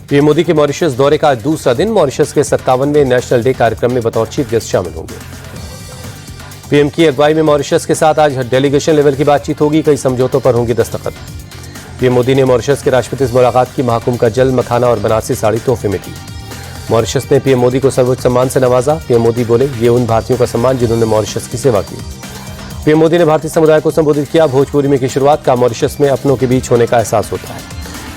PM Modi के Mauritius दौरे का दूसरा दिन। मॉरिशस के 57वें नेशनल डे कार्यक्रम में बतौर चीफ गेस्ट शामिल होंगे। पीएम की अगुवाई में मॉरिशस के साथ आज डेलीगेशन लेवल की बातचीत होगी। कई समझौतों पर होंगी दस्तखत। पीएम मोदी ने मॉरिशस के राष्ट्रपति से मुलाकात की। महाकुंभ का जल, मखाना और बनारसी साड़ी तोहफे में दी। मॉरिशस ने पीएम मोदी को सर्वोच्च सम्मान से नवाजा। पीएम मोदी बोले, ये उन भारतीयों का सम्मान जिन्होंने मॉरिशस की सेवा की। पीएम मोदी ने भारतीय समुदाय को संबोधित किया। भोजपुरी में की शुरुआत का मॉरिशस में अपनों के बीच होने का एहसास होता है।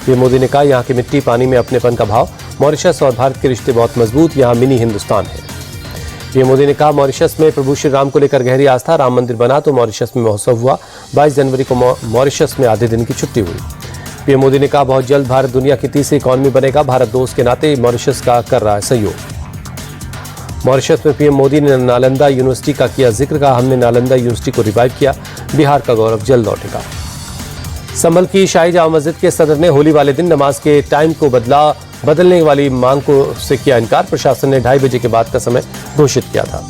पीएम मोदी ने कहा, यहाँ की मिट्टी, पानी में अपनेपन का भाव। मॉरिशस और भारत के रिश्ते बहुत मजबूत, यहाँ मिनी हिंदुस्तान है। पीएम मोदी ने कहा, मॉरिशस में प्रभु श्री राम को लेकर गहरी आस्था। राम मंदिर बना तो मॉरिशस में महोत्सव हुआ। 22 जनवरी को मॉरिशस में आधे दिन की छुट्टी हुई। पीएम मोदी ने कहा, बहुत जल्द भारत दुनिया की तीसरी इकॉनमी बनेगा। भारत दोस्त के नाते मॉरिशस का कर रहा है सहयोग। मॉरिशस में पीएम मोदी ने नालंदा यूनिवर्सिटी का किया जिक्र। कहा, हमने नालंदा यूनिवर्सिटी को रिवाइव किया। बिहार का गौरव जल्द लौटेगा। संभल की शाही जामा मस्जिद के सदर ने होली वाले दिन नमाज के टाइम को बदलने वाली मांग से किया इनकार। प्रशासन ने 2:30 बजे के बाद का समय घोषित किया था।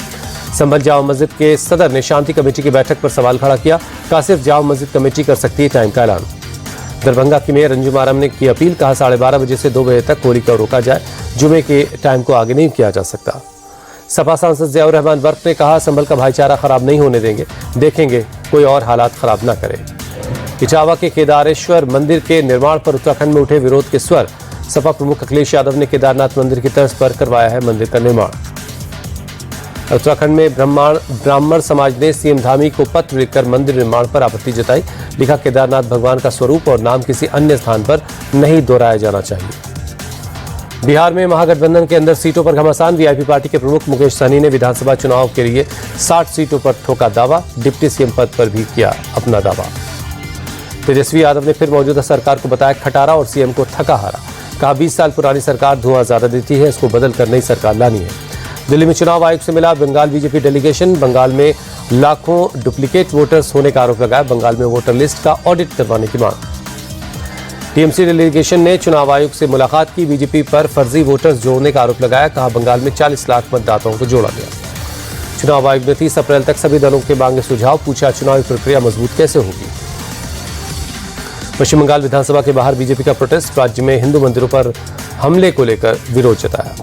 संभल जामा मस्जिद के सदर ने शांति कमेटी की बैठक पर सवाल खड़ा किया। कहा, सिर्फ जामा मस्जिद कमेटी कर सकती है टाइम का ऐलान। दरभंगा की मेयर अंजुम आराम ने की अपील। कहा, 12:30 बजे से 2 बजे तक होली को रोका जाए। जुमे के टाइम को आगे नहीं किया जा सकता। सपा सांसद जियाउर रहमान वर्क ने कहा, संभल का भाईचारा खराब नहीं होने देंगे, देखेंगे कोई और हालात खराब ना करे। इटावा के केदारेश्वर मंदिर के निर्माण पर उत्तराखंड में उठे विरोध के स्वर। सपा प्रमुख अखिलेश यादव ने केदारनाथ मंदिर की तर्ज पर करवाया है मंदिर का निर्माण। उत्तराखंड में ब्राह्मण समाज ने सीएम धामी को पत्र लिखकर मंदिर निर्माण पर आपत्ति जताई। लिखा, केदारनाथ भगवान का स्वरूप और नाम किसी अन्य स्थान पर नहीं दोहराया जाना चाहिए। बिहार में महागठबंधन के अंदर सीटों पर घमासान। वीआईपी पार्टी के प्रमुख मुकेश सहनी ने विधानसभा चुनाव के लिए 60 सीटों पर ठोका दावा। डिप्टी सीएम पद पर भी किया अपना दावा। तेजस्वी यादव ने फिर मौजूदा सरकार को बताया खटारा और सीएम को थका हारा। कहा, 20 साल पुरानी सरकार धुआं ज्यादा देती है, इसको बदल कर नई सरकार लानी है। दिल्ली में चुनाव आयोग से मिला बंगाल बीजेपी डेलीगेशन। बंगाल में लाखों डुप्लीकेट वोटर्स होने का आरोप लगाया। बंगाल में वोटर लिस्ट का ऑडिट करवाने की मांग। टीएमसी डेलीगेशन ने चुनाव आयोग से मुलाकात की। बीजेपी पर फर्जी वोटर्स जोड़ने का आरोप लगाया। कहा, बंगाल में 40 लाख मतदाताओं को जोड़ा गया। चुनाव आयोग ने 30 अप्रैल तक सभी दलों के मांगे सुझाव। पूछा, चुनावी प्रक्रिया मजबूत कैसे होगी। पश्चिम बंगाल विधानसभा के बाहर बीजेपी का प्रोटेस्ट। राज्य में हिंदू मंदिरों पर हमले को लेकर विरोध जताया।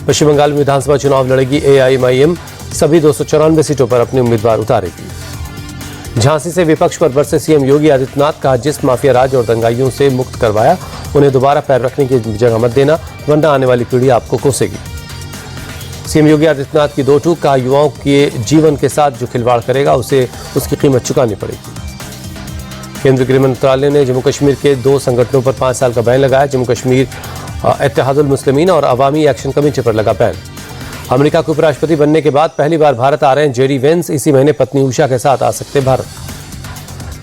पश्चिम बंगाल में विधानसभा चुनाव लड़ेगी एआईएमआईएम। सभी 294 सीटों पर अपने उम्मीदवार उतारेगी। झांसी से विपक्ष पर बरसे सीएम योगी आदित्यनाथ। कहा, जिस माफिया राज और दंगाइयों से मुक्त करवाया, उन्हें दोबारा पैर रखने की जगह मत देना, वरना आने वाली पीढ़ी आपको कोसेगी। सीएम योगी आदित्यनाथ की दो टूक। कहा, युवाओं के जीवन के साथ जो खिलवाड़ करेगा उसे उसकी कीमत चुकानी पड़ेगी। केंद्रीय गृह मंत्रालय ने जम्मू कश्मीर के 2 संगठनों पर 5 साल का बैन लगाया। जम्मू कश्मीर इत्तेहादुल मुस्लिमीन और अवामी एक्शन कमेटी पर लगा बैन। अमेरिका के उपराष्ट्रपति बनने के बाद पहली बार भारत आ रहे हैं जेडी वेंस। इसी महीने पत्नी उषा के साथ आ सकते भारत।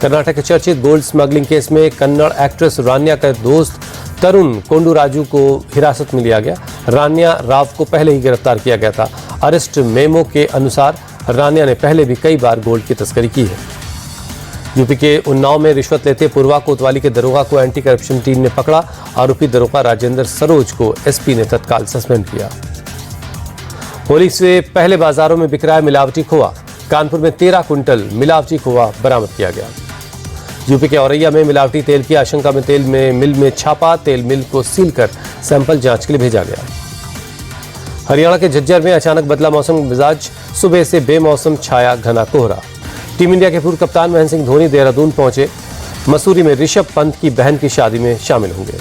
कर्नाटक के चर्चित गोल्ड स्मगलिंग केस में कन्नड़ एक्ट्रेस रान्या का दोस्त तरुण कोंडूराजू को हिरासत में लिया गया। रान्या राव को पहले ही गिरफ्तार किया गया था। अरेस्ट मेमो के अनुसार रान्या ने पहले भी कई बार गोल्ड की तस्करी की है। यूपी के उन्नाव में रिश्वत लेते पूर्वा कोतवाली के दरोगा को एंटी करप्शन टीम ने पकड़ा। आरोपी दरोगा राजेंद्र सरोज को एसपी ने तत्काल सस्पेंड किया। होली से पहले बाजारों में बिक रहा है मिलावटी खोआ। कानपुर में 13 कुंटल मिलावटी खोआ बरामद किया गया। यूपी के औरैया में मिलावटी तेल की आशंका में तेल में मिल में छापा। तेल मिल को सील कर सैंपल जांच के लिए भेजा गया। हरियाणा के झज्जर में अचानक बदला मौसम मिजाज। सुबह से बेमौसम छाया घना कोहरा। टीम इंडिया के पूर्व कप्तान महेंद्र सिंह धोनी देहरादून पहुंचे। मसूरी में ऋषभ पंत की बहन की शादी में शामिल होंगे।